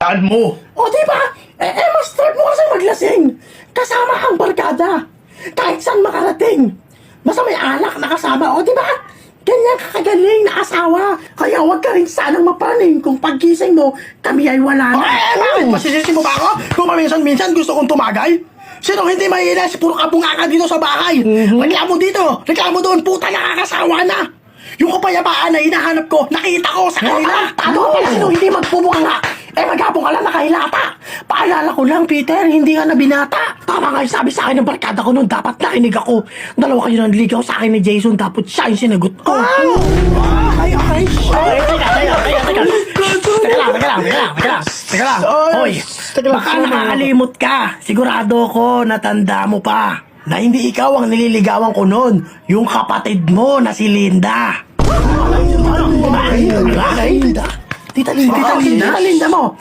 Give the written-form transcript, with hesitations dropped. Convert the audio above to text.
Saan mo? O diba? Mas start mo kasi maglasing. Kasama kang barkada. Kahit saan makarating. Basta may alak na kasama. O diba? Ganyan kakagaling na asawa. Kaya huwag ka rin sanang mapraning kung paggising mo, kami ay wala na. Bakit? Masisisi mo ba ako? Kung paminsan-minsan gusto kong tumagay? Sinong hindi maiinis? Puro kabunganga dito sa bahay. Reklamo dito, reklamo doon, puta nakakasawa na. Yung kapayapaan na hinahanap ko, nakita ko sa kanila. Talo pala sino hindi magpubunga. Magabong ka lang nakahilata. Paalala ko lang, Peter, hindi nga na binata. Tama nga yung sabi sa akin ng barkada ko noon, dapat nakinig ako. Dalawa kayo nanligaw sa akin ni Jason, tapos siya yung sinagot ko. Okay. Teka lang. Hoy, baka nakakalimot ka. Sigurado ko, natanda mo pa. Na hindi ikaw ang nililigawan ko noon. Yung kapatid mo na si Linda. Linda? Tita Linda mo.